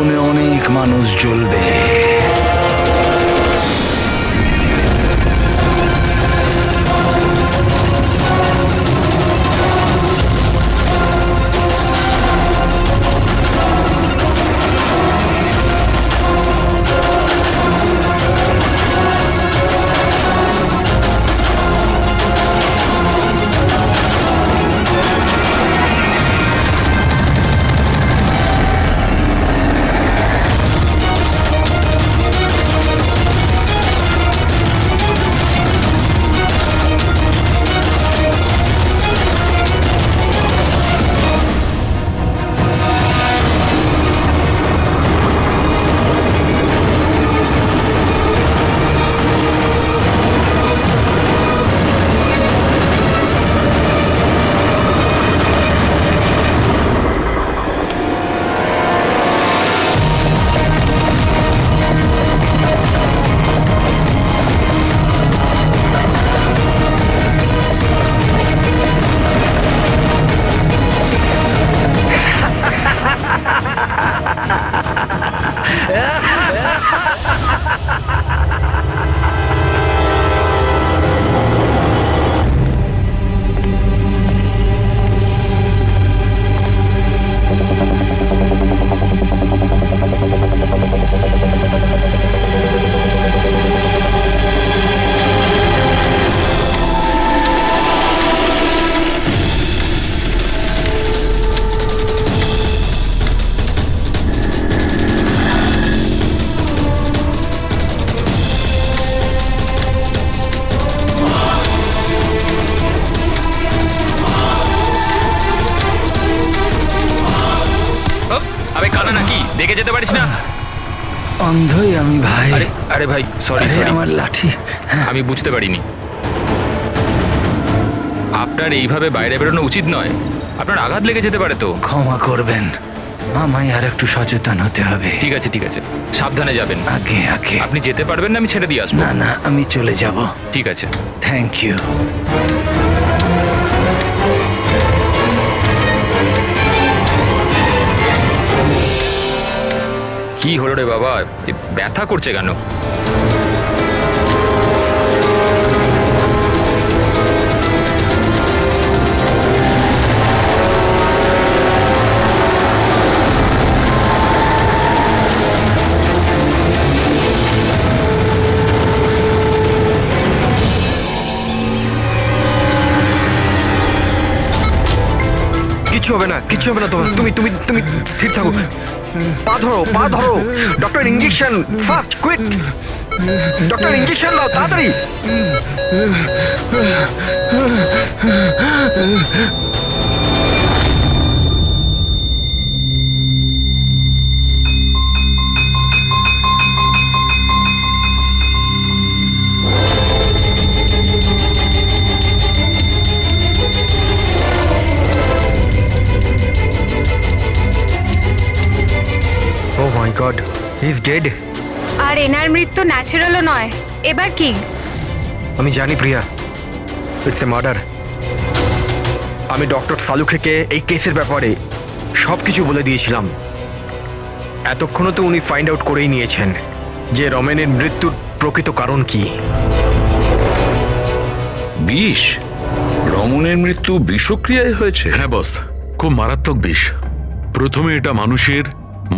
আগুনে অনেক মানুষ জ্বলবে। দেখে যেতে পারিস না? অন্ধই আমি ভাই। আরে ভাই সরি আরে সরি, আমার লাঠি। আমি বুঝতে পারিনি। আপনার এইভাবে বাইরে বেরোনো উচিত নয়, আপনার আঘাত লেগে যেতে পারে তো। ক্ষমা করবেন, আমায় আর একটু সচেতন হতে হবে। ঠিক আছে ঠিক আছে, সাবধানে যাবেন। আগে আগে। আপনি যেতে পারবেন না? আমি ছেড়ে দিয়ে আসবো। না না, আমি চলে যাব। ঠিক আছে। Thank you. কি হলো রে বাবা, ব্যথা করছে কেন? কিচ্ছু হবে না, কিচ্ছু হবে না তোমার। তুমি তুমি তুমি স্থির থাকো। পা ধরো, পা ধরো। Doctor injection fast, quick. Doctor injection দাও তাড়াতাড়ি। ও মাই গড, হি ইজ ডেড। আর এনার মৃত্যু ন্যাচারালও নয়। এবার কি? আমি জানি প্রিয়া, ইটস এ মার্ডার। আমি ডক্টর সালুখেকে এই কেসের ব্যাপারে সব কিছু বলে দিয়েছিলাম। এতক্ষণও তো উনি ফাইন্ড আউট করেই নিয়েছেন যে রমেনের মৃত্যুর প্রকৃত কারণ কি। বিষ? রমনের মৃত্যু বিষক্রিয়ায় হয়েছে? হ্যাঁ বস, খুব মারাত্মক বিষ। প্রথমে এটা মানুষের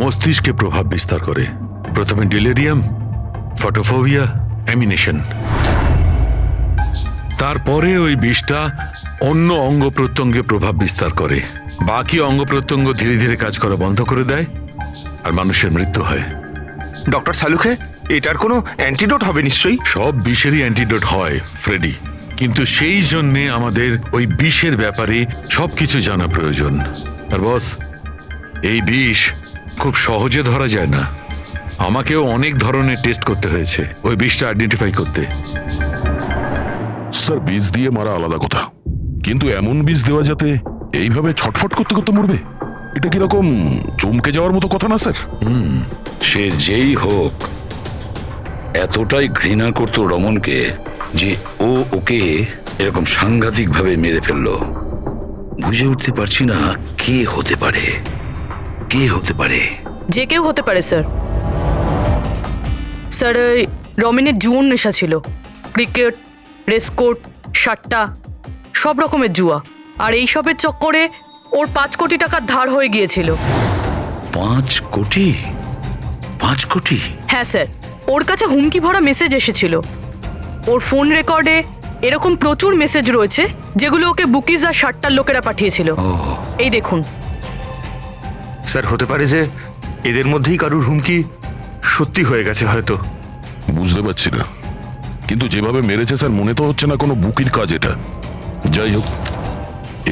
মস্তিষ্কে প্রভাব বিস্তার করে। প্রথমে ডিলেরিয়াম, ফটোফোবিয়া, অ্যামিনেশন। তারপরে ওই বিষটা অন্য অঙ্গ প্রত্যঙ্গে প্রভাব বিস্তার করে। বাকি অঙ্গ প্রত্যঙ্গ ধীরে ধীরে কাজ করা বন্ধ করে দেয় আর মানুষের মৃত্যু হয়। ডক্টর সালুখে, এটার কোনো অ্যান্টিডোট হবে নিশ্চয়ই? সব বিষেরই অ্যান্টিডোট হয় ফ্রেডি, কিন্তু সেই জন্যে আমাদের ওই বিষের ব্যাপারে সবকিছু জানা প্রয়োজন। আর বস, এই বিষ খুব সহজে ধরা যায় না। আমাকেও অনেক ধরনের টেস্ট করতে হয়েছে ওই বিষটা আইডেন্টিফাই করতে। স্যার, বীজ দিয়ে মারা আলাদা কথা, কিন্তু এমন বীজ দেওয়া যাতে এইভাবে ছটফট করতে করতে মরবে, এটা কিরকম চমকে যাওয়ার মতো কথা না স্যার? সে যেই হোক এতটাই ঘৃণা করতো রমনকে যে ও ওকে এরকম সাংঘাতিকভাবে মেরে ফেললো। বুঝে উঠতে পারছি না কে হতে পারে, কে হতে পারে। যে কেউ হতে পারে স্যার। স্যার ওই রমেনের জুয়োর নেশা ছিল, ক্রিকেট, রেসকোর্ট, সাট্টা, সব রকমের জুয়া। আর এইসবের চক্করে ওর 5 কোটি টাকার ধার হয়ে গিয়েছিল। 5 কোটি? 5 কোটি? হ্যাঁ স্যার, ওর কাছে হুমকি ভরা মেসেজ এসেছিল। ওর ফোন রেকর্ডে এরকম প্রচুর মেসেজ রয়েছে যেগুলো ওকে বুকিজ আর সাট্টার লোকেরা পাঠিয়েছিল। এই দেখুন। স্যার হতে পারে যে এদের মধ্যেই কারুর হুমকি সত্যি হয়ে গেছে হয়তো। বুঝতে পারছি না, কিন্তু যেভাবে মেরেছে স্যার মনে তো হচ্ছে না কোনো বুকির কাজ এটা। যাই হোক,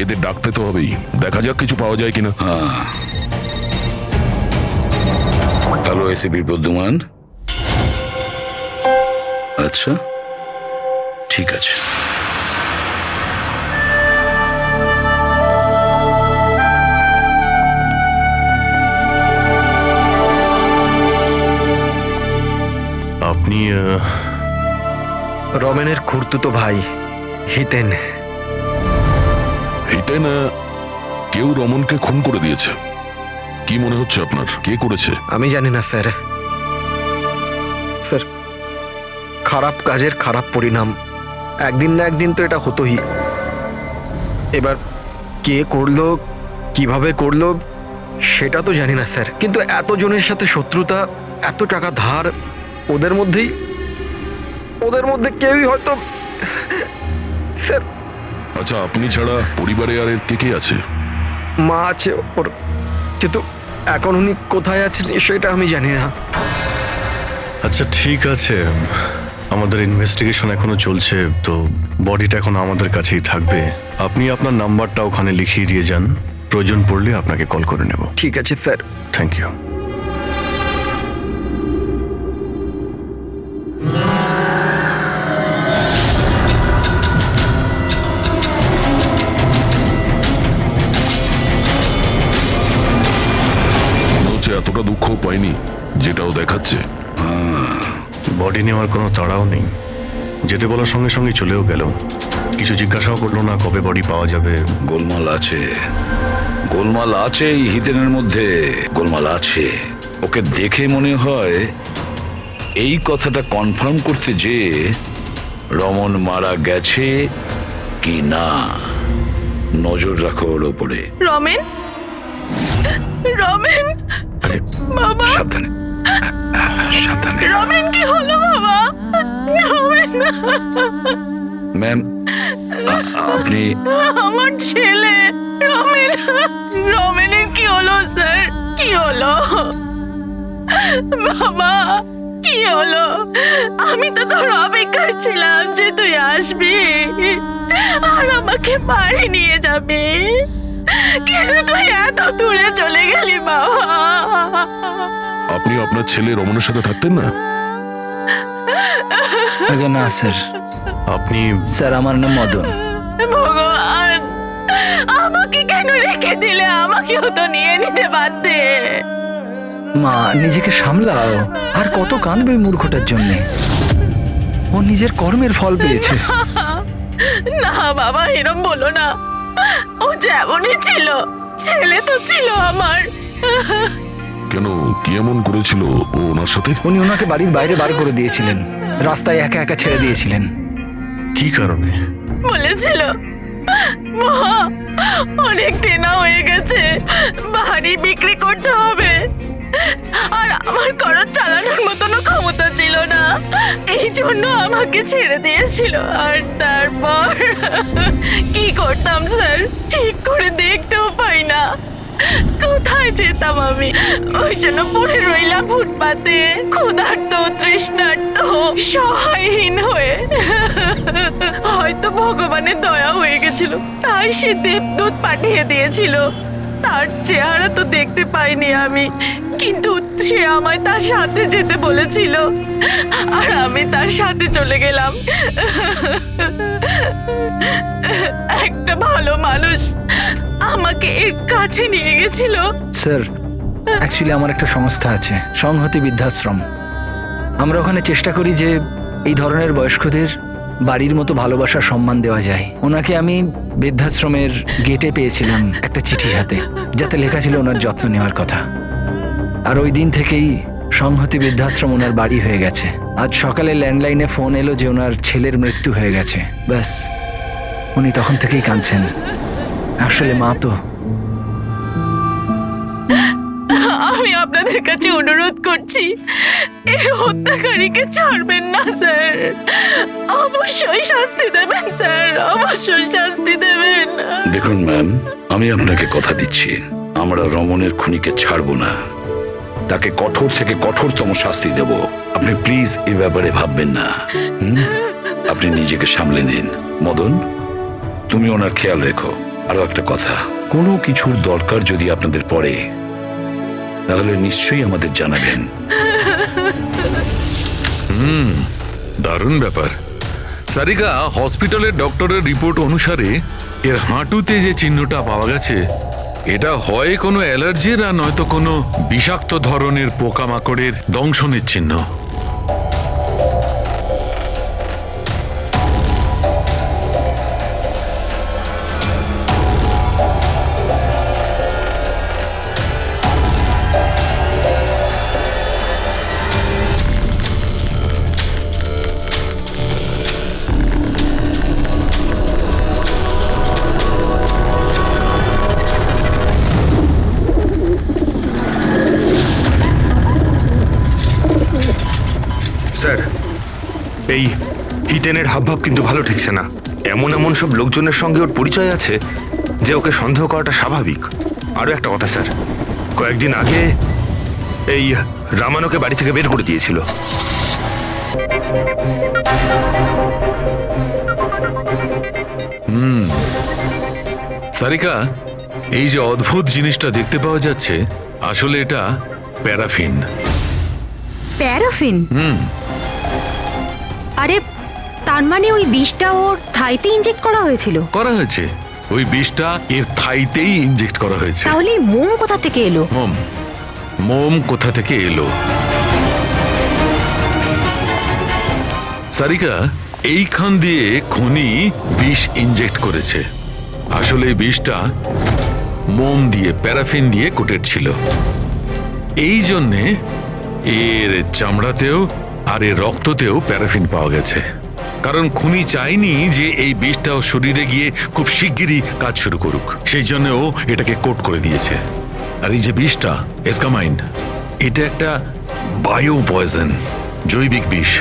এদের ডাকতে তো হবেই, দেখা যাক কিছু পাওয়া যায় কিনা। হ্যালো এসিপির প্রদ্যুমান। আচ্ছা, ঠিক আছে। আপনি রমেনের খুড়তুতো ভাই হিতেন। হিতেন, কেউ রমনকে খুন করে দিয়েছে। কি মনে হচ্ছে আপনার, কে করেছে? আমি জানি না স্যার। স্যার, খারাপ কাজের খারাপ পরিণাম, একদিন না একদিন তো এটা হতোই। এবার কে করলো, কিভাবে করলো সেটা তো জানি না স্যার, কিন্তু এতজনের সাথে শত্রুতা, এত টাকা ধার, ওদের মধ্যে কেউই হয়তো। স্যার, আচ্ছা, আপনি ছাড়া পরিবারে আর এর কে কে আছে? মা আছে ওর, কিন্তু এখন উনি কোথায় আছেন সেটা আমি জানি না। আচ্ছা ঠিক আছে, আমাদের ইনভেস্টিগেশন এখনো চলছে, তো বডিটা এখন আমাদের কাছেই থাকবে। আপনি আপনার নাম্বারটা ওখানে লিখিয়ে দিয়ে যান, প্রয়োজন পড়লে আপনাকে কল করে নেব। ঠিক আছে স্যার। Thank you. এতটা দুঃখ পাইনি যেটাও দেখাচ্ছে। বডি নেওয়ার কোনো তাড়াও নেই, যেতে বলার সঙ্গে সঙ্গে চলেও গেল, কিছু জিজ্ঞাসাও করলো না কবে বডি পাওয়া যাবে। গোলমাল আছে, গোলমাল আছে এই হিতেনের মধ্যে, গোলমাল আছে। ওকে দেখে মনে হয় এই কথাটা কনফার্ম করতে যে রমন মারা গেছে কি না। নজর রাখো ওর ওপরে। রমেন, রমেন বাবা, সাবধানে সাবধানে। রমেন কি হলো বাবা? রমেন, ম্যাম আপনি? আমার ছেলে রমেন, রমেনের কি হলো স্যার? কি হলো বাবা, কি হলো? আমি তো তোর অপেক্ষায় ছিলাম যে তুই আসবি আর আমাকে বাড়ি নিয়ে যাবি, কিন্তু তুই এত দূরে চলে গেলি বাবা। আপনি আপনার ছেলে রমনের সাথে থাকতেন না? আগে না স্যার। আপনি? স্যার, আমার নাম মদন। ভগবান, আমাকে কেন রেখে দিলে? আমাকেও তো নিয়ে নিতে পারতে। মা, নিজেকে সামলাও। আর কত কাঁদবে ওই মূর্খটার জন্যে? ও নিজের কর্মের ফল পেয়েছে। না বাবা, এরম বলো না। ও যেমনই ছিল, ছেলে তো ছিল আমার। কেন, কি এমন করেছিল ও ওনার সাথে? উনি ওনাকে বাড়ির বাইরে বার করে দিয়েছিলেন, রাস্তায় একা একা ছেড়ে দিয়েছিলেন। কি কারণে? বলেছিল মা অনেক দিন হয়ে গেছে, বাড়ি বিক্রি করতে হবে, আর আমার খরচ চালানোর মতনও ক্ষমতা ছিল না, এই জন্য আমাকে ছেড়ে দিয়েছিল। আর তারপর কি করতাম স্যার, ঠিক করে দেখতেও পাই না, কোথায় যেতাম আমি? ওই জন্য পড়ে রইলাম ফুটপাতে, ক্ষুধার্ত, তৃষ্ণার্ত, সহায়হীন হয়ে। হয়তো ভগবানের দয়া হয়ে গেছিল, তাই সে দেবদূত পাঠিয়ে দিয়েছিল। তার চেহারা তো দেখতে পাইনি আমি, কিন্তু সে আমায় তার সাথে যেতে বলেছিল, আর আমি তার সাথে চলে গেলাম। একটা ভালো মানুষ আমাকে এর কাছে নিয়ে গেছিল। স্যার, অ্যাকচুয়ালি আমার একটা সংস্থা আছে, সংহতি বৃদ্ধাশ্রম। আমরা ওখানে চেষ্টা করি যে এই ধরনের বয়স্কদের বাড়ির মতো ভালোবাসার সম্মান দেওয়া যায়। ওনাকে আমি বৃদ্ধাশ্রমের গেটে পেয়েছিলাম একটা চিঠি হাতে, যাতে লেখা ছিল ওনার যত্ন নেওয়ার কথা। আর ওই দিন থেকেই সংহতি বৃদ্ধাশ্রম ওনার বাড়ি হয়ে গেছে। আজ সকালে ল্যান্ডলাইনে ফোন এলো যে ওনার ছেলের মৃত্যু হয়ে গেছে। ব্যাস, উনি তখন থেকেই কাঁদছেন। আসলে মা তো আমি আপনাদের কাছে অনুরোধ করছি, এই হত্যাকারীকে ছাড়বেন না স্যার। অবশ্যই শাস্তি দেবেন স্যার, অবশ্যই শাস্তি দেবেন। দেখুন ম্যাম, আমি আপনাকে কথা দিচ্ছি, আমরা রমনের খুনিকে ছাড়বো না, তাকে কঠোর থেকে কঠোরতম শাস্তি দেব। আপনি প্লিজ এই ব্যাপারে ভাববেন না। আপনি নিজেকে সামলে নিন। মদন, তুমি ওনার খেয়াল রেখো। আরো একটা কথা, কোনো কিছুর দরকার যদি আপনাদের পড়ে তাহলে নিশ্চয়ই আমাদের জানাবেন। দারুণ ব্যাপার। সারিকা, হসপিটালের ডক্টরের রিপোর্ট অনুসারে এর হাঁটুতে যে চিহ্নটা পাওয়া গেছে, এটা হয় কোনো অ্যালার্জির আর নয়তো কোনো বিষাক্ত ধরনের পোকামাকড়ের দংশনের চিহ্ন। স্যার, এই হিতেনের হাবভাব কিন্তু ভালো ঠেকছে না। এমন এমন সব লোকজনের সঙ্গে ওর পরিচয় আছে যে ওকে সন্দেহ করাটা স্বাভাবিক। আরও একটা কথা স্যার, কয়েকদিন আগে এই রামানোকে বাড়ি থেকে বের করে দিয়েছিল। সারিকা, এই যে অদ্ভুত জিনিসটা দেখতে পাওয়া যাচ্ছে, আসলে এটা প্যারাফিন। প্যারাফিন? আরে, তার মানে ওই বিষটা ওর থাইতে ইনজেক্ট করা হয়েছিল? করা হয়েছে, ওই বিষটা এর থাইতেই ইনজেক্ট করা হয়েছে। তাহলে এই মোম কোথা থেকে এলো? মোম কোথা থেকে এলো? সারিকা, এইখান দিয়ে খুনি বিষ ইনজেক্ট করেছে। আসলে এই বিষটা মোম দিয়ে, প্যারাফিন দিয়ে কোটেড ছিল। এই জন্যে এর চামড়াতেও আর এর রক্ততেও প্যারাফিন পাওয়া গেছে। কারণ খুনি চায়নি যে এই বিষটা ওর শরীরে গিয়ে খুব শিগগিরই কাজ শুরু করুক, সেই জন্য ও এটাকে কোট করে দিয়েছে। আর এই যে বিষটা এসকামাইন, এটা একটা বায়ো পয়জন, জৈবিক বিষ।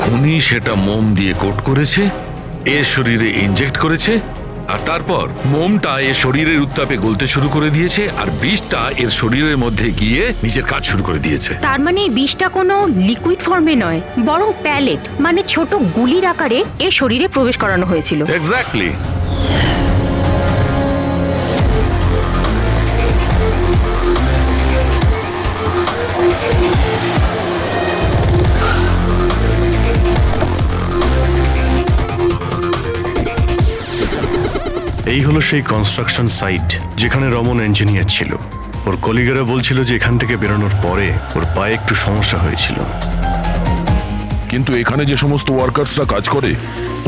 খুনি সেটা মোম দিয়ে কোট করেছে, এর শরীরে ইনজেক্ট করেছে, আর তারপর মোমটা এর শরীরের উত্তাপে গলতে শুরু করে দিয়েছে, আর বিষটা এর শরীরের মধ্যে গিয়ে নিজের কাজ শুরু করে দিয়েছে। তার মানে এই বিষটা কোনো লিকুইড ফর্মে নয়, বরং প্যালেট মানে ছোট গুলির আকারে এর শরীরে প্রবেশ করানো হয়েছিল। এক্স্যাক্টলি। এই হলো সেই কনস্ট্রাকশন সাইট যেখানে রমন ইঞ্জিনিয়ার ছিল। ওর কলিগেরা বলছিল যে এখান থেকে বেরোনোর পরে ওর পায়ে একটু সমস্যা হয়েছিল। কিন্তু এখানে যে সমস্ত ওয়ার্কার্সরা কাজ করে,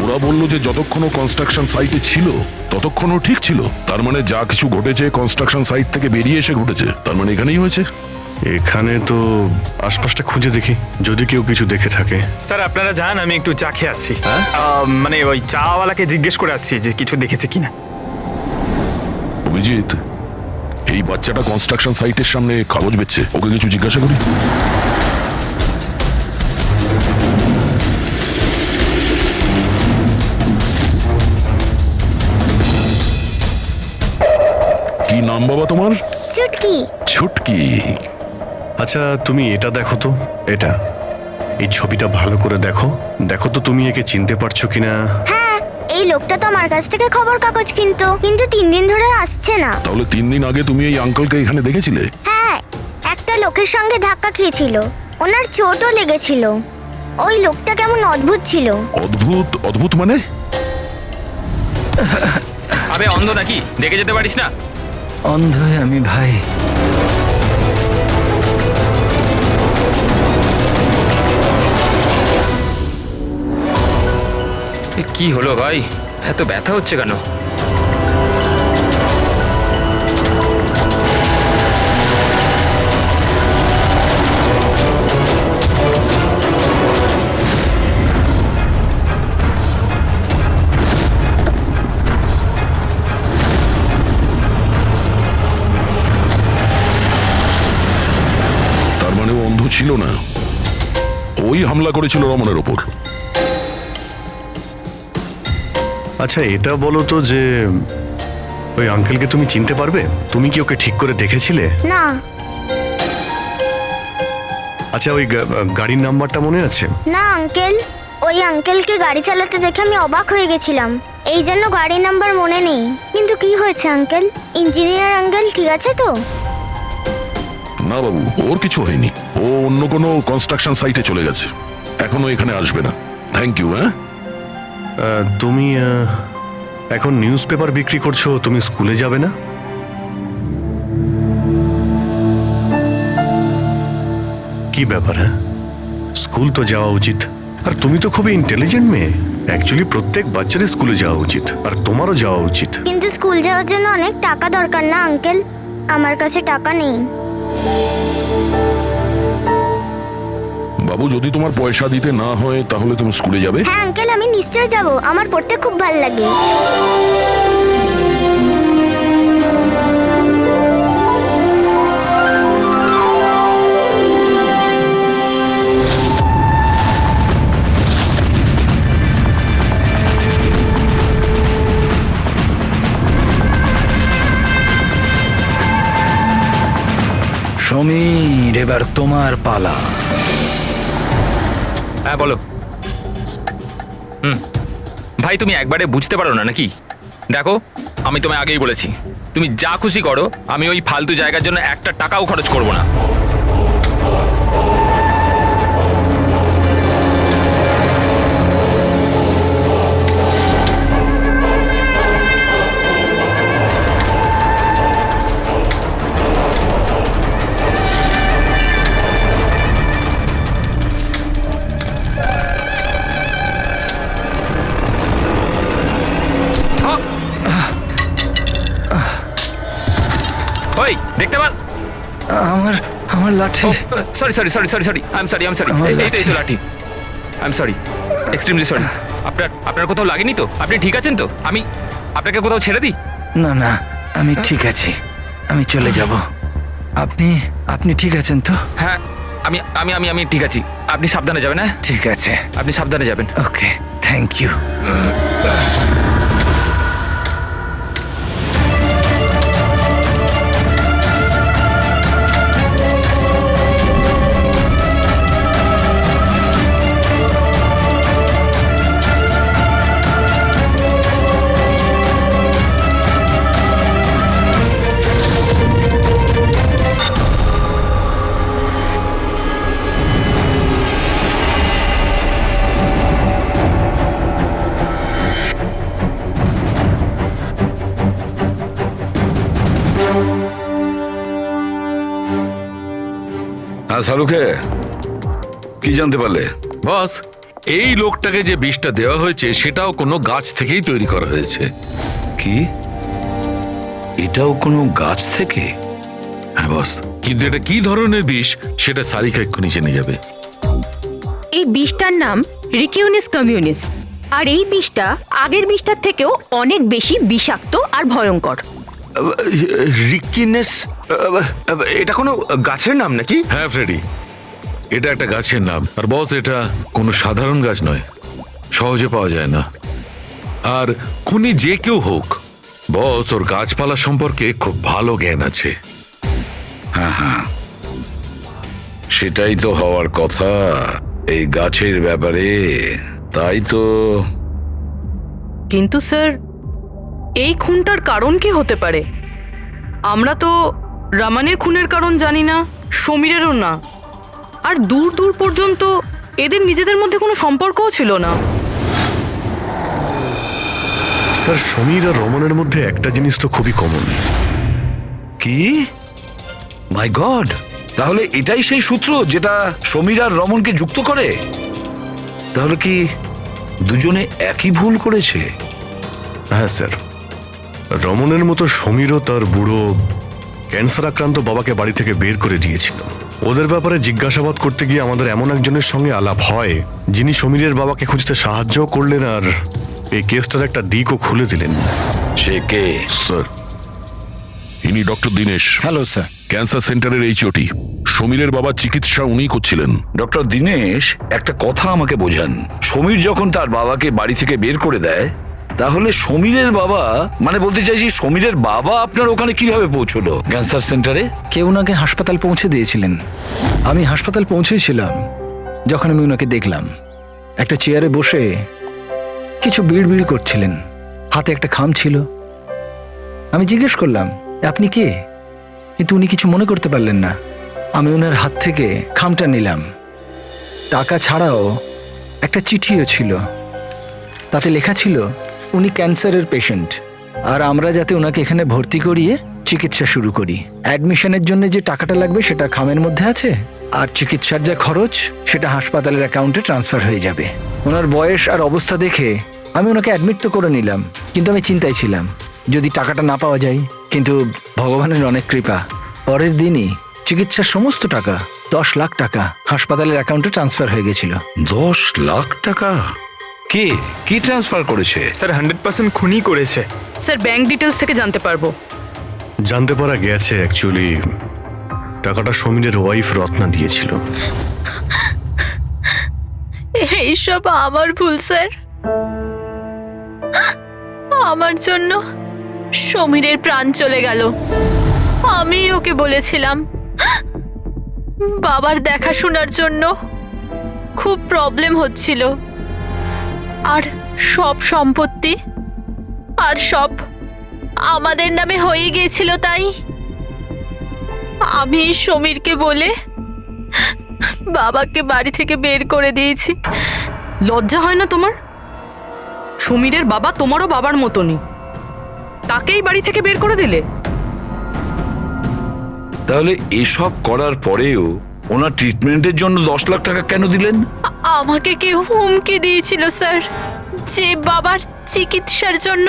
ওরা বলল যে যতক্ষণ কনস্ট্রাকশন সাইটে ছিল ততক্ষণও ঠিক ছিল। তার মানে যা কিছু ঘটেছে কনস্ট্রাকশন সাইট থেকে বেরিয়ে এসে ঘটেছে, তার মানে এখানেই হয়েছে। এখানে তো আশপাশটা খুঁজে দেখি, যদি কেউ কিছু দেখে থাকে। স্যার, আপনারা যান, আমি একটু চা খেয়ে আসছি। মানে ওই চাওয়ালাকে জিজ্ঞেস করে আসছি যে কিছু দেখেছে কিনা। অভিজিৎ, এই বাচ্চাটা কনস্ট্রাকশন সাইটের সামনে কাগজ বেচছে, ওকে কিছু জিজ্ঞাসা করি। কি নাম বাবা তোমার? চুটকি। ছুটকি। আচ্ছা, তুমি এটা দেখো তো, এটা এই ছবিটা ভালো করে দেখো। দেখো তো তুমি একে চিনতে পারছো কিনা। হ্যাঁ, এই লোকটা তো আমার কাছ থেকে খবর কাগজ কিন্তু 3 দিন ধরে আসছে না। তাহলে 3 দিন আগে তুমি এই আঙ্কেলকে এখানে দেখেছিলে? হ্যাঁ, একটা লোকের সঙ্গে ধাক্কা খেয়েছিল, ওনার চোটও লেগেছিল। ওই লোকটা কেমন অদ্ভুত ছিল। অদ্ভুত? অদ্ভুত মানে? আবে অন্ধ নাকি, দেখে যেতে পারিস না? অন্ধ আমি ভাই। কি হলো ভাই, এত ব্যথা হচ্ছে কেন? মানে ও অন্ধ ছিল না, ওই হামলা করেছিল রমনের ওপর। আচ্ছা এটা বলো তো যে ওই আঙ্কেলকে তুমি চিনতে পারবে? তুমি কি ওকে ঠিক করে দেখেছিলে? না। আচ্ছা ওই গাড়ির নাম্বারটা মনে আছে? না আঙ্কেল, ওই আঙ্কেলকে গাড়ি চালাতে দেখে আমি অবাক হয়ে গেছিলাম, এই জন্য গাড়ির নাম্বার মনে নেই। কিন্তু কি হয়েছে আঙ্কেল? ইঞ্জিনিয়ার আঙ্কেল ঠিক আছে তো? না বাবু, ওর কিছু হয়নি। ও অন্য কোনো কনস্ট্রাকশন সাইটে চলে গেছে, এখনো এখানে আসবে না। Thank you. হ্যাঁ, তুমি এখন নিউজ পেপার বিক্রি করছো, তুমি স্কুলে যাবে না? কি ব্যাপার? হ্যাঁ, স্কুল তো যাওয়া উচিত। আর তুমি তো খুবই ইন্টেলিজেন্ট মেয়ে। অ্যাকচুয়ালি প্রত্যেক বাচ্চারই স্কুলে যাওয়া উচিত, আর তোমারও যাওয়া উচিত। কিন্তু স্কুল যাওয়ার জন্য অনেক টাকা দরকার না আঙ্কেল? আমার কাছে টাকা নেই। বাবু যদি তোমার পয়সা দিতে না হয় তাহলে তুমি স্কুলে যাবে? হ্যাঁ আঙ্কেল, আমি নিশ্চয়ই যাব, আমার পড়তে খুব ভালো লাগে। সমীর, এবার তোমার পালা। হ্যাঁ বলো। ভাই তুমি একবারে বুঝতে পারো না নাকি? দেখো আমি তোমায় আগেই বলেছি, তুমি যা খুশি করো, আমি ওই ফালতু জায়গার জন্য একটা টাকাও খরচ করব না। ওই দেখতে পাল আমার আমার লাঠি। Sorry sorry sorry sorry sorry I am sorry এই তো লাঠি। I am sorry, extremely sorry. আপনার কোথাও লাগেনি তো? আপনি ঠিক আছেন তো? আমি আপনাকে কোথাও ছেড়ে দিই? না না, আমি ঠিক আছি, আমি চলে যাব। আপনি আপনি ঠিক আছেন তো? হ্যাঁ আমি আমি আমি আমি ঠিক আছি। আপনি সাবধানে যাবেন। হ্যাঁ ঠিক আছে, আপনি সাবধানে যাবেন। ওকে, থ্যাংক ইউ। হ্যাঁ শাহরুখে, কি জানতে পারলে? বস, এই লোকটাকে যে বিষটা দেওয়া হয়েছে সেটাও কোনো গাছ থেকেই তৈরি করা হয়েছে। কি, এটাও কোনো গাছ থেকে? হ্যাঁ বস, কিন্তু এটা কি ধরনের বিষ সেটা সারিকা এক্ষুনি জেনে যাবে। এই বিষটার নাম রিকিউনিস কমিউনিস, আর এই বিষটা আগের বিষটার থেকেও অনেক বেশি বিষাক্ত আর ভয়ঙ্কর। রিকিনেস, এটা কোনো গাছের নাম নাকি? হ্যাঁ ফ্রেডি, এটা একটা গাছের নাম। আর বস, এটা কোনো সাধারণ গাছ নয়, সহজে পাওয়া যায় না। আর খুনি যে কেউ হোক, বস ওর গাছপালা সম্পর্কে খুব ভালো জ্ঞান আছে। হ্যাঁ হ্যাঁ, সেটাই তো হওয়ার কথা এই গাছের ব্যাপারে। তাই তো। কিন্তু স্যার, এই খুনটার কারণ কি হতে পারে? আমরা তো রামানের খুনের কারণ জানি না, সমীরেরও না, আর দূর দূর পর্যন্ত এদের নিজেদের মধ্যে কোনো সম্পর্কও ছিল না। স্যার, সমীর আর রমনের মধ্যে একটা জিনিস তো খুবই কমন। কি? মাই গড, তাহলে এটাই সেই সূত্র যেটা সমীর আর রমনকে যুক্ত করে? তাহলে কি দুজনে একই ভুল করেছে? হ্যাঁ স্যার, রমনের মতো সমীরও তার বুড়ো ক্যান্সার আক্রান্ত বাবাকে বাড়ি থেকে বের করে দিয়েছিল। ওদের ব্যাপারে জিজ্ঞাসাবাদ করতে গিয়ে আমাদের এমন একজনের সঙ্গে আলাপ হয়, যিনি সমীরের বাবাকে খুঁজতে সাহায্য করলেন আর এই কেসটার একটা দিকও খুলে দিলেন। সে কে? স্যার, ইনি doctor Dinesh, hello sir. Cancer সেন্টারের এইচওটি। সমীরের বাবার চিকিৎসা উনিই করছিলেন। ডক্টর দীনেশ, একটা কথা আমাকে বোঝান। সমীর যখন তার বাবাকে বাড়ি থেকে বের করে দেয়, তাহলে সমীরের বাবা, মানে বলতে চাইছি সমীরের বাবা আপনার ওখানে কিভাবে পৌঁছলো ক্যান্সার সেন্টারে? কেউ ওনাকে হাসপাতাল পৌঁছে দিয়েছিলেন। আমি হাসপাতাল পৌঁছেছিলাম যখন আমি ওনাকে দেখলাম একটা চেয়ারে বসে কিছু বিড়বিড় করছিলেন, হাতে একটা খাম ছিল। আমি জিজ্ঞেস করলাম, আপনি কে? কিন্তু উনি কিছু মনে করতে পারলেন না। আমি ওনার হাত থেকে খামটা নিলাম। টাকা ছাড়াও একটা চিঠিও ছিল, তাতে লেখা ছিল উনি ক্যান্সারের পেশেন্ট, আর আমরা যাতে ওনাকে এখানে ভর্তি করিয়ে চিকিৎসা শুরু করি। অ্যাডমিশনের জন্য যে টাকাটা লাগবে সেটা খামের মধ্যে আছে, আর চিকিৎসার যা খরচ সেটা হাসপাতালের অ্যাকাউন্টে ট্রান্সফার হয়ে যাবে। ওনার বয়স আর অবস্থা দেখে আমি ওনাকে অ্যাডমিট তো করে নিলাম, কিন্তু আমি চিন্তায় ছিলাম যদি টাকাটা না পাওয়া যায়। কিন্তু ভগবানের অনেক কৃপা, পরের দিনই চিকিৎসার সমস্ত টাকা 10 লাখ টাকা হাসপাতালের অ্যাকাউন্টে ট্রান্সফার হয়ে গেছিল। 10 লাখ টাকা? কে কি ট্রান্সফার করেছে? স্যার 100% খুনই করেছে। স্যার ব্যাংক ডিটেলস থেকে জানতে পারবো? জানতে পারা গেছে অ্যাকচুয়ালি টাকাটা সমীরের ওয়াইফ রত্না দিয়েছিল। এইসব আমার ভুল স্যার। আমার জন্য সমীরের প্রাণ চলে গেল। আমি ওকে বলেছিলাম বাবার দেখাশোনার জন্য খুব প্রবলেম হচ্ছিল, আর সব সম্পত্তি আর সব আমাদের নামে হয়ে গিয়েছিল। তাই আমি সমীরকে বলে বাবাকে বাড়ি থেকে বের করে দিয়েছি। লজ্জা হয় না তোমার? সমীরের বাবা তোমারও বাবার মতনই, তাকেই বাড়ি থেকে বের করে দিলে। তাহলে এসব করার পরেও ওনার ট্রিটমেন্টের জন্য 10 লাখ টাকা কেন দিলেন? আমাকে কেউ হুমকি দিয়েছিল স্যার, যে বাবার চিকিৎসার জন্য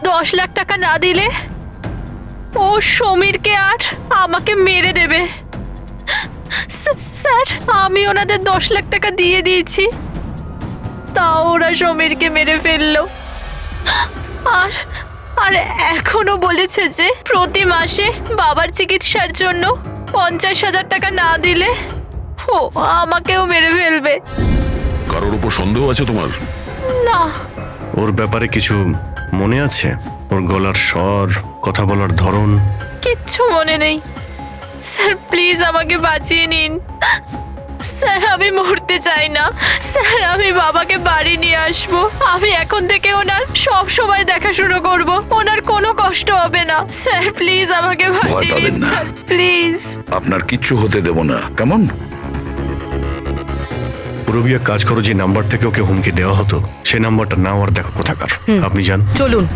10 লাখ টাকা না দিলে ও সমীরকে আর আমাকে মেরে দেবে। স্যার আমি ওনাদের 10 লাখ টাকা দিয়ে দিয়েছি, তাও ওরা সমীরকে মেরে ফেললো। আর আর এখনো বলেছে যে প্রতি মাসে বাবার চিকিৎসার জন্য 50,000 টাকা না দিলে ও আমাকেও মেরে ফেলবে। কারোর উপর সন্দেহ আছে তোমার? না। ওর ব্যাপারে কিছু মনে আছে? ওর গলার স্বর, কথা বলার ধরন? কিচ্ছু মনে নেই স্যার, প্লিজ আমাকে বাঁচিয়ে নিন স্যার। আমি মরতে চাই না স্যার, আমি বাবাকে বাড়ি নিয়ে আসবো। আমি এখন থেকে ওনার সব সময় দেখাশুনো করব, ওনার কোনো কষ্ট হবে না স্যার। প্লিজ আমাকে বাঁচিয়ে পাবেন নিন না। Sir, please. আপনার কিচ্ছু হতে দেব না, কেমন? পুরবিয়া কাজ করো, যে নাম্বার থেকে ওকে হুমকি দেওয়া হতো সে নাম্বারটা নাও আর দেখো কোথাকার। আপনি যান। চলুন।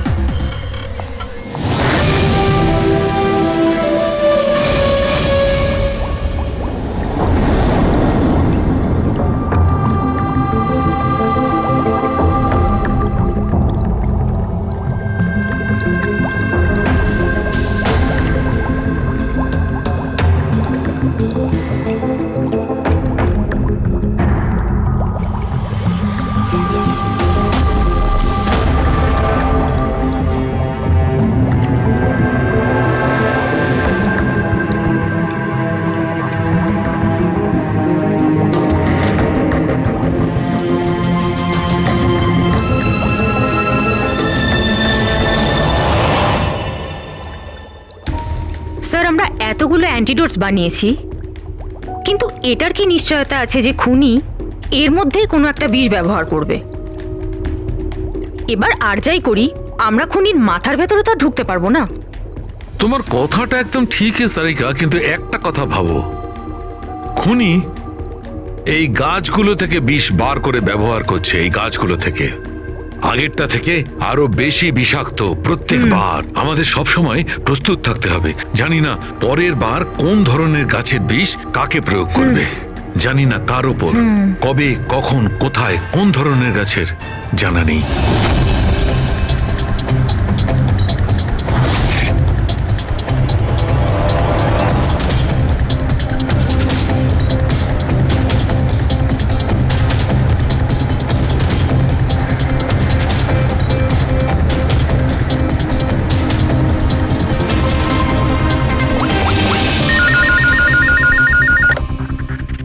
স্যার আমরা এতগুলো অ্যান্টিডোটস বানিয়েছি, কিন্তু এটার কি নিশ্চয়তা আছে যে খুনি এর মধ্যেই কোনো একটা বিষ ব্যবহার করবে? এবার আর যাই করি, আমরা খুনির মাথার ভেতরে তো আর ঢুকতে পারবো না। তোমার কথাটা একদম ঠিকই সারিকা, কিন্তু একটা কথা ভাবো, খুনি এই গাছগুলো থেকে বিষ বার করে ব্যবহার করছে। এই গাছগুলো থেকে আগেরটা থেকে আরো বেশি বিষাক্ত প্রত্যেকবার। আমাদের সবসময় প্রস্তুত থাকতে হবে। জানি না পরের বার কোন ধরনের গাছের বিষ কাকে প্রয়োগ করবে, জানি না কার ওপর, কবে, কখন, কোথায়, কোন ধরনের গাছের জানা নেই।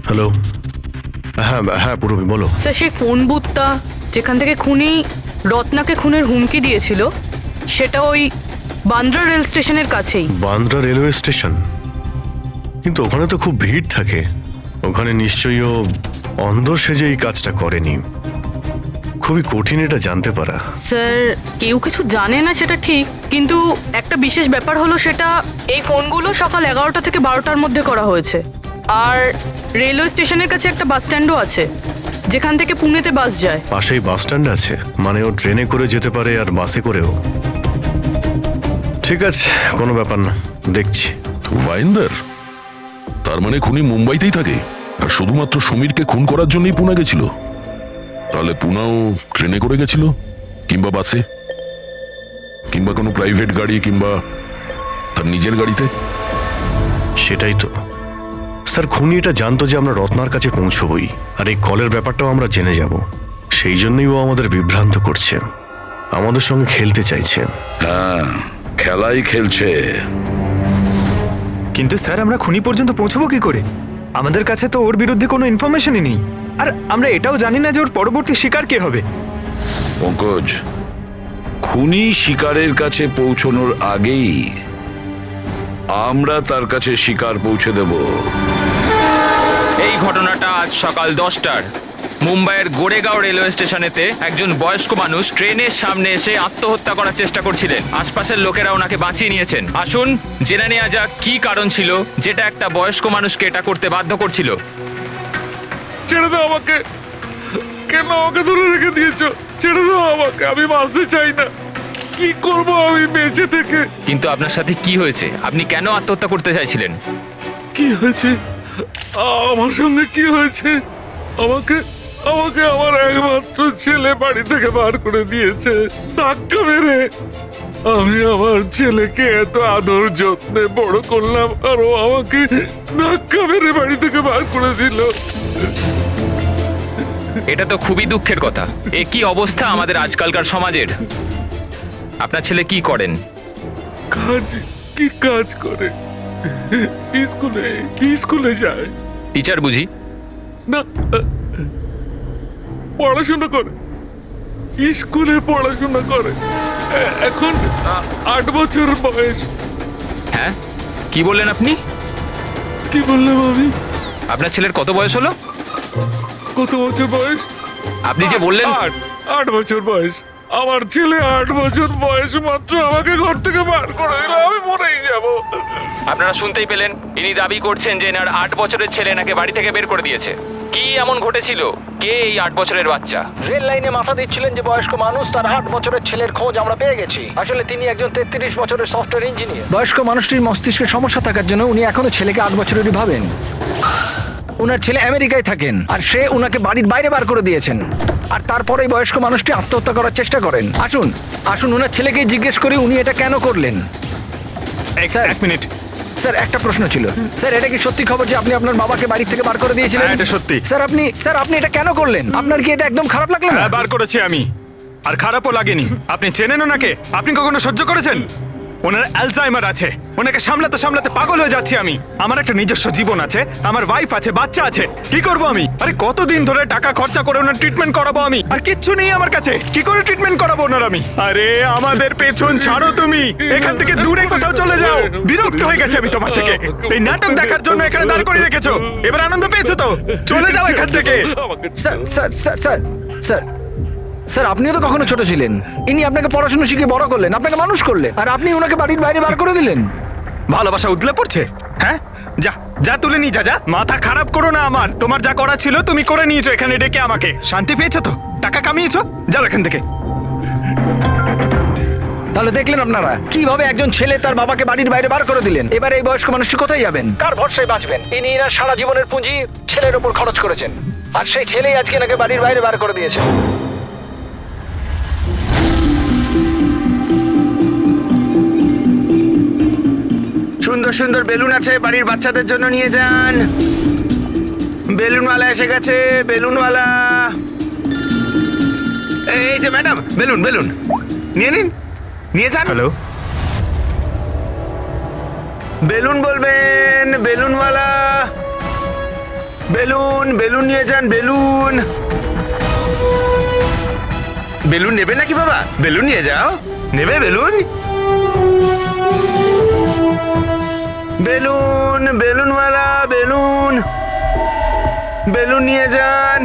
হ্যালো। হ্যাঁ হ্যাঁ পূরবী বলো। স্যার সেই ফোন বুথটা যেখান থেকে খুনি রত্নাকে খুনের হুমকি দিয়েছিল সেটা ওই বান্দ্রা রেল স্টেশনের কাছেই। Bandra railway station? কিন্তু ওখানে তো খুব ভিড় থাকে, ওখানে নিশ্চয়ই ও অন্ধ সেজে এই কাজটা করেনি। খুবই কঠিন এটা জানতে পারা। স্যার কেউ কিছু জানে না সেটা ঠিক, কিন্তু একটা বিশেষ ব্যাপার হলো সেটা এই ফোনগুলো সকাল 11টা থেকে 12টার মধ্যে করা হয়েছে। আর রেলওয়ে স্টেশনের কাছে একটা বাস স্ট্যান্ডও আছে যেখান থেকে পুনেতে বাস যায়। পাশেই বাস স্ট্যান্ড আছে, মানে ও ট্রেনে করে যেতে পারে আর বাসে করেও। ঠিক আছে, কোনো ব্যাপার না, দেখছি। ভাইন্দার, তার মানে খুনি মুম্বাইতেই থাকে আর শুধুমাত্র সমীরকে খুন করার জন্যই পুনা গেছিল? তাহলে পুনাও ট্রেনে করে গেছিল, কিংবা বাসে, কিংবা কোনো প্রাইভেট গাড়ি, কিংবা তার নিজের গাড়িতে। সেটাই তো স্যার, খুনি এটা জানতো যে আমরা রত্নার কাছে পৌঁছবই, আর এই কলের ব্যাপারটাও আমরা জেনে যাব। সেই জন্যই ও আমাদের বিভ্রান্ত করছে, আমাদের সঙ্গে খেলতে চাইছে। হ্যাঁ, খেলাই খেলছে। কিন্তু স্যার আমরা খুনি পর্যন্ত পৌঁছবো কি করে? আমাদের কাছে তো ওর বিরুদ্ধে কোনো ইনফরমেশনই নেই, আর আমরা এটাও জানি না যে ওর পরবর্তী শিকার কে হবে। পঙ্কজ, খুনি শিকারের কাছে পৌঁছানোর আগেই আমরা তার কাছে শিকার পৌঁছে দেব। এই ঘটনাটা আজ সকাল 10টার মুম্বাইয়ের গোরেগাঁও রেলওয়ে স্টেশনেতে একজন বয়স্ক মানুষ ট্রেনের সামনে এসে আত্মহত্যা করার চেষ্টা করছিলেন। আশপাশের লোকেরা ওনাকে বাঁচিয়ে নিয়েছেন। আসুন জেনে নেওয়া যাক কি কারণ ছিল যেটা একটা বয়স্ক মানুষকে এটা করতে বাধ্য করছিল। ছেড়ে দাও আমাকে, কেন আমাকে ধরে রেখে দিয়েছো? ছেড়ে দাও আমাকে, আমি বাঁচতে চাই না। কি করব আমি বেঁচে থেকে? কিন্তু আপনার সাথে কি হয়েছে? আপনি কেন আত্মহত্যা করতে চাইছিলেন? কি হয়েছে? আমার সঙ্গে কি হয়েছে? আমাকে আমাকে আমার একমাত্র ছেলে বাড়ি থেকে বার করে দিয়েছে ধাক্কা মেরে। আমি আমার ছেলেকে এত আদর যত্নে বড় করলাম, আর ও আমাকে ধাক্কা মেরে বাড়ি থেকে বার করে দিল। এটা তো খুবই দুঃখের কথা। এ কি অবস্থা আমাদের আজকালকার সমাজের। আপনার ছেলে কি করেন? কি কাজ করে? স্কুলে যায়। টিচার বুঝি? না, পড়াশোনা করে, স্কুলে পড়াশোনা করে। এখন 8 বছর বয়স। হ্যাঁ, কি বললেন আপনি? কি বললাম আমি? আপনার ছেলের কত বয়স হলো? কত বছর বয়স? আপনি যে বললেন 8 বছর বয়স। আমার ছেলে 8 বছর বয়স মাত্র আমাকে ঘর থেকে বার করে দিল, আমি মরেই যাব। আপনারা শুনতেই পেলেন, ইনি দাবি করছেন যে এনার 8 বছরের ছেলে এনাকে বাড়ি থেকে বের করে দিয়েছে। কি এমন ঘটেছিল? কে এই 8 বছরের বাচ্চা? রেল লাইনে মাথা দিচ্ছিলেন যে বয়স্ক মানুষ, তার 8 বছরের ছেলের খোঁজ আমরা পেয়ে গেছি। আসলে তিনি একজন 33 বছরের সফটওয়্যার ইঞ্জিনিয়ার। বয়স্ক মানুষটির মস্তিষ্কের সমস্যা থাকার জন্য উনি এখনো ছেলেকে 8 বছরেরই ভাবেন। ওনার ছেলে আমেরিকায় থাকেন আর সে ওনাকে বাড়ির বাইরে বার করে দিয়েছেন, আর তারপরে বয়স্ক মানুষটি আত্মহত্যা করার চেষ্টা করেন। আসুন আসুন ওনার ছেলেকে জিজ্ঞেস করি উনি এটা কেন করলেন। স্যার 1 মিনিট স্যার, একটা প্রশ্ন ছিল। স্যার, এটা কি সত্যি খবর যে আপনি আপনার বাবাকে বাড়ি থেকে বার করে দিয়েছিলেন? হ্যাঁ, এটা সত্যি। স্যার আপনি এটা কেন করলেন? আপনার কি এটা একদম খারাপ লাগলো না? হ্যাঁ, বার করেছি আমি, আর খারাপও লাগেনি। আপনি চেনেন ওনাকে? আপনি কখনো সহ্য করেছেন? ওনার অ্যালজাইমার আছে, ওনাকে সামলাতে সামলাতে পাগল হয়ে যাচ্ছি আমি। আমার একটা নিজস্ব জীবন আছে, আমার ওয়াইফ আছে, বাচ্চা আছে। কি করব আমি? আরে কতদিন ধরে টাকা খরচা করে ওনার ট্রিটমেন্ট করাবো আমি, আর কিচ্ছু নেই আমার কাছে। কি করে ট্রিটমেন্ট করাবো ওনার আমি? আরে আমাদের পেছন ছাড়ো তুমি, এখান থেকে দূরে কোথাও চলে যাও। বিরক্ত হয়ে গেছে আমি তোমার থেকে। এই নাটক দেখার জন্য এখানে দাঁড় করিয়ে রেখেছো, এবার আনন্দ পেয়েছো তো? চলে যাও এখান থেকে। Sir sir sir sir sir sir, আপনিও তো কখনো ছোট ছিলেন। ইনি আপনাকে পড়াশোনা শিখিয়ে বড় করলেন, আপনাকে মানুষ করলেন, আর আপনি ওনাকে বাড়ির বাইরে বার করে দিলেন। ভালোবাসা উদলে পড়ছে? হ্যাঁ, যা যা তুলে নিয়ে যা। মাথা খারাপ করো না আমার। তোমার যা করা ছিল তুমি করে নিয়েছো, এখানে ডেকে আমাকে। শান্তি পেয়েছো তো? টাকা কামিয়েছো? যাও এখান থেকে। তাহলে দেখলেন আপনারা কিভাবে একজন ছেলে তার বাবাকে বাড়ির বাইরে বার করে দিলেন। এবার এই বয়স্ক মানুষটি কোথায় যাবেন? কার ভরসায় বাঁচবেন? ইনি এনার সারা জীবনের পুঁজি ছেলের উপর খরচ করেছেন, আর সেই ছেলেই আজকে এনাকে বাড়ির বাইরে বার করে দিয়েছে। সুন্দর সুন্দর বেলুন আছে, বাড়ির বাচ্চাদের জন্য নিয়ে যান। বেলুনওয়ালা এসে গেছে, বেলুনওয়ালা। এই যে ম্যাডাম, বেলুন বেলুন নিয়ে নিন, নিয়ে যান। হ্যালো, বেলুন বলবেন বেলুনওয়ালা। বেলুন বেলুন নিয়ে যান, বেলুন। বেলুন নেবে নাকি বাবা? বেলুন নিয়ে যাও। নেবে বেলুন? বেলুন, বেলুনওয়ালা বেলুন। বেলুন নিয়ে যান।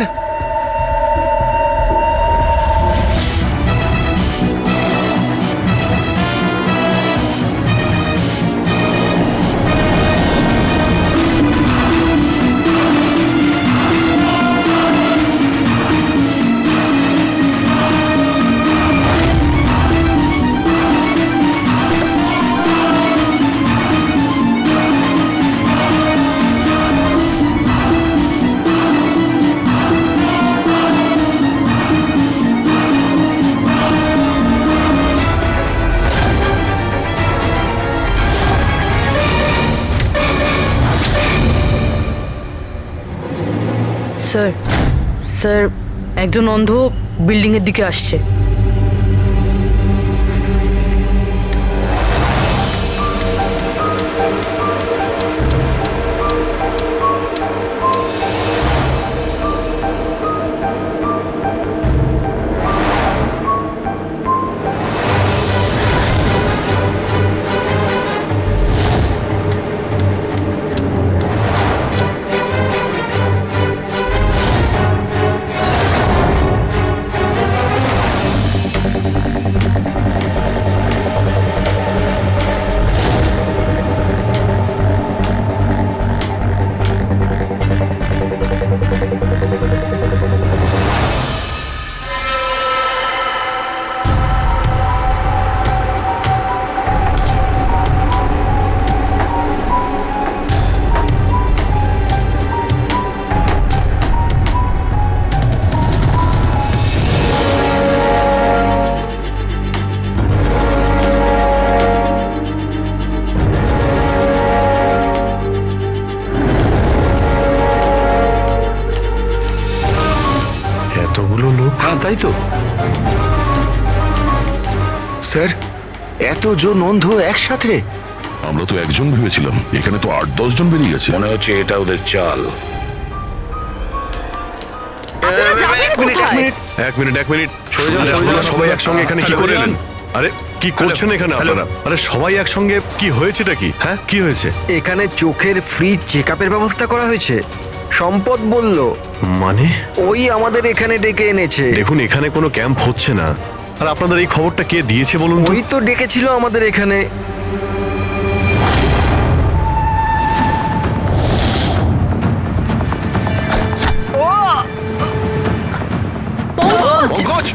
স্যার স্যার একজন অন্ধ বিল্ডিং এর দিকে আসছে। এতগুলো লোক? হ্যাঁ তাই তো। স্যার, এতজন অন্ধ একসাথে? আমরা তো একজন ভেবেছিলাম, এখানে তো 8-10 জন বেরিয়ে গেছে। মনে হচ্ছে এটা ওদের চাল। আপনারা যাবেন কোথায়? এক মিনিট সবাই একসঙ্গে এখানে কি করে এলেন? আরে কি করছেন এখানে আপনারা? আরে সবাই একসঙ্গে, কি হয়েছেটা কি? হ্যাঁ কি হয়েছে? এখানে চোখের ফ্রি চেকআপের ব্যবস্থা করা হয়েছে। সম্পদ বলল। মানে? ওই আমাদের এখানে ডেকে এনেছে। দেখুন এখানে কোনো ক্যাম্প হচ্ছে না। আর আপনাদের এই খবরটা কে দিয়েছে বলুন তো? ওই তো ডেকেছিল আমাদের এখানে। পঙ্কজ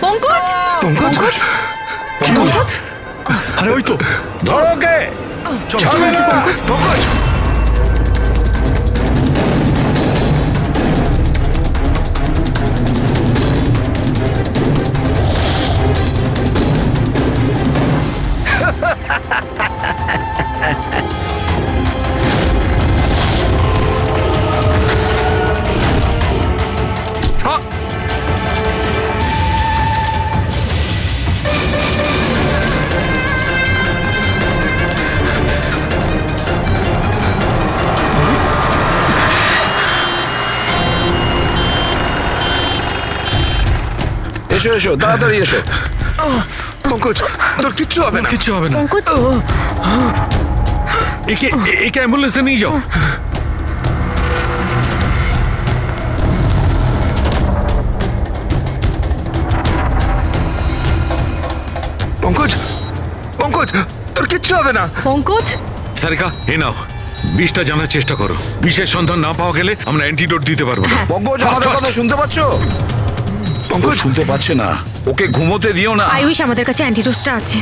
পঙ্কজ পঙ্কজ? পঙ্কজ? আরে ওই তো, ধরো ওকে। চল পঙ্কজ। এসো এসো, তাড়াতাড়ি এসো। পঙ্কজ, তোর কিচ্ছু হবে না। কিচ্ছু হবে না। পঙ্কজ একে অ্যাম্বুলেন্সে নিয়ে যাও। পঙ্কজ, পঙ্কজ, তোর কিচ্ছু হবে না। পঙ্কজ সারিকা এ নাও, বিষটা জানার চেষ্টা করো। বিষের সন্ধান না পাওয়া গেলে আমরা অ্যান্টিডোট দিতে পারবো না। পঙ্কজ, Fast, আমাদের fast. কথা শুনতে পাচ্ছো? পঙ্কজ, ও শুনতে পাচ্ছে না। ওকে ঘুমোতে দিও না। আই উইশ আমাদের কাছে অ্যান্টিডোজটা আছে,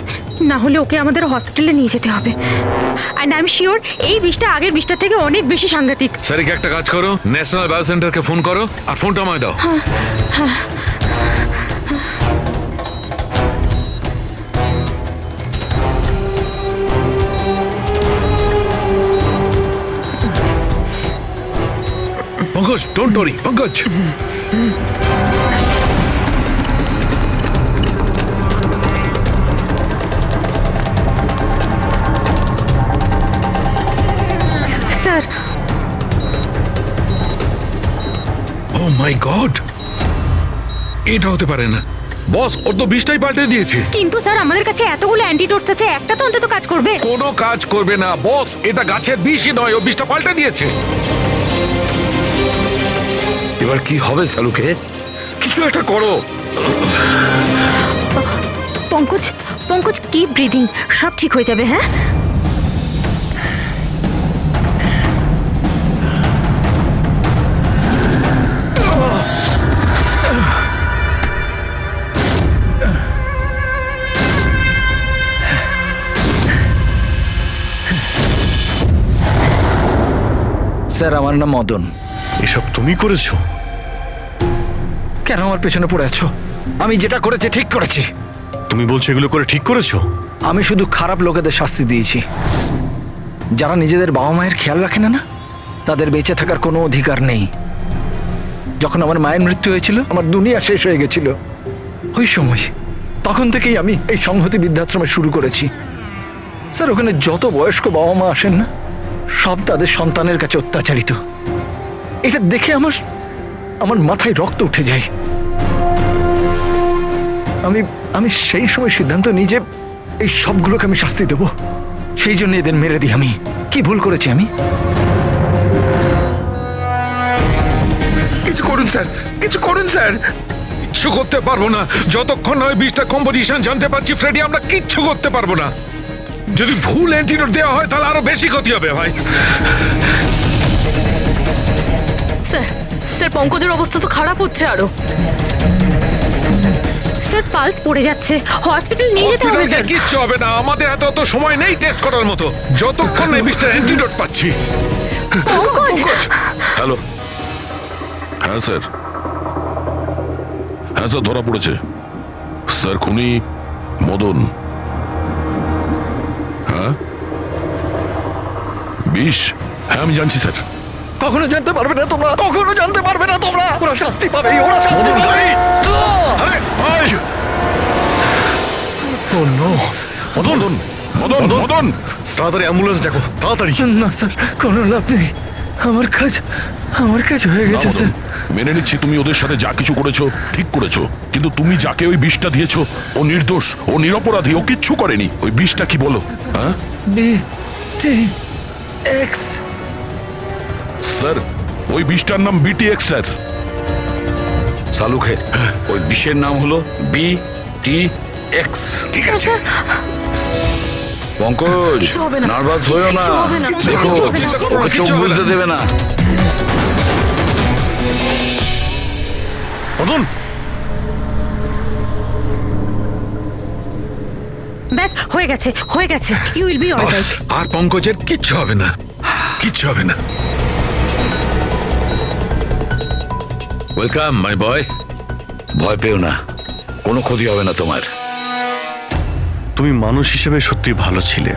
না হলে ওকে আমাদের হসপিটালে নিয়ে যেতে হবে। অ্যান্ড আই এম শিওর এই বিষটা আগের বিষটার থেকে অনেক বেশি সাংঘাতিক। সারিকা একটা কাজ করো, ন্যাশনাল বায়ো সেন্টারকে ফোন করো আর ফোনটা আমায় দাও। Pankaj, don't worry Pankaj. Sir my god, এটা হতে পারে না। বস, ওর তো বিষটাই পাল্টে দিয়েছে। কিন্তু স্যার আমাদের কাছে এতগুলো অ্যান্টিডোটস আছে, একটা তো অন্তত কাজ করবে। কোনো কাজ করবে না বস, এটা গাছের বিষই নয়, ও বিষটা পাল্টে দিয়েছে। এবার কি হবে সালুকে? কিছু একটা করো। পঙ্কজ, পঙ্কজ কিপ ব্রিদিং, সব ঠিক হয়ে যাবে। হ্যাঁ, স্যার আমার নাম মদন। এসব তুমি করেছো? কেন আমার পেছনে পড়ে আছো? আমি যেটা করেছি ঠিক করেছি। তুমি বলছো এগুলো করে ঠিক করেছো? আমি শুধু খারাপ লোকেদের শাস্তি দিয়েছি। যারা নিজেদের বাবা মায়ের খেয়াল রাখে না, তাদের বেঁচে থাকার কোনো অধিকার নেই। যখন আমার মায়ের মৃত্যু হয়েছিল, আমার দুনিয়া শেষ হয়ে গেছিল। ওই সময় তখন থেকেই আমি এই সংহতি বৃদ্ধাশ্রমে শুরু করেছি। স্যার, ওখানে যত বয়স্ক বাবা মা আসেন না, সব তাদের সন্তানের কাছে অত্যাচারিত। এটা দেখে আমার মাথায় রক্ত উঠে যায়। আমি সেই সময় সিদ্ধান্ত নিই যে এই সবগুলোকে আমি শাস্তি দেব। সেই জন্য এদের মেরে দিই। আমি কি ভুল করেছি? আমি কিছু করুন স্যার, কিছু করুন স্যার। কিচ্ছু করতে পারবো না যতক্ষণ না ওই বিষটা কম্পোজিশন জানতে পারছি ফ্রেডি। আমরা কিচ্ছু করতে পারবো না। যদি ভুল অ্যান্টিডোট দেওয়া হয় তাহলে আরো বেশি ক্ষতি হবে ভাই। স্যার, স্যার পঙ্কজের অবস্থা তো খারাপ হচ্ছে আরো। স্যার পালস পড়ে যাচ্ছে, হসপিটাল নিয়ে যেতে হবে। হসপিটালে কিচ্ছু হবে না, আমাদের এত সময় নেই টেস্ট করার মতো। যতক্ষণ না এই বিষটার অ্যান্টিডোট পাচ্ছি। পঙ্কজ, হ্যালো, হ্যাঁ স্যার, হ্যাঁ স্যার, ধরা পড়েছে স্যার। খুনি মদন। হ্যাঁ, বিষ। হ্যাঁ আমি জানছি স্যার। কখনো জানতে পারবে না তোমরা, কখনো জানতে পারবে না তোমরা। ওরা শাস্তি পাবে, ওরা শাস্তি পাবে। ও নো! মদন, মদন, মদন, তাড়াতাড়ি অ্যাম্বুলেন্স ডাকো, তাড়াতাড়ি। না স্যার, কোনো লাভ নেই। আমার কাজ হয়ে গেছে স্যার। মেনে নিচ্ছি তুমি ওদের সাথে যা কিছু করেছো ঠিক করেছো, কিন্তু তুমি যাকে ওই বিষটা দিয়েছো ও নির্দোষ, ও নিরপরাধী, ও কিচ্ছু করেনি। ওই বিষটা কি বলো? হ্যাঁ BTX স্যার, ওই বিষটার নাম BTX স্যার। সালুকে ওই বিষের নাম হলো BTX। ঠিক আছে পঙ্কজ, কিছু হবে না। নার্ভাস হয়েও না। কিছু হবে না। দেখো, কিছু হবে না। ওকে চোখ বুঝতে দেবে না। মদন, ব্যাস হয়ে গেছে, হয়ে গেছে। You will be alright. আর পঙ্কজের কিচ্ছু হবে না, কিচ্ছু হবে না। Welcome my boy. ভয় পেও না, কোনো ক্ষতি হবে না তোমার। তুমি মানুষ হিসেবে সত্যি ভালো ছিলে।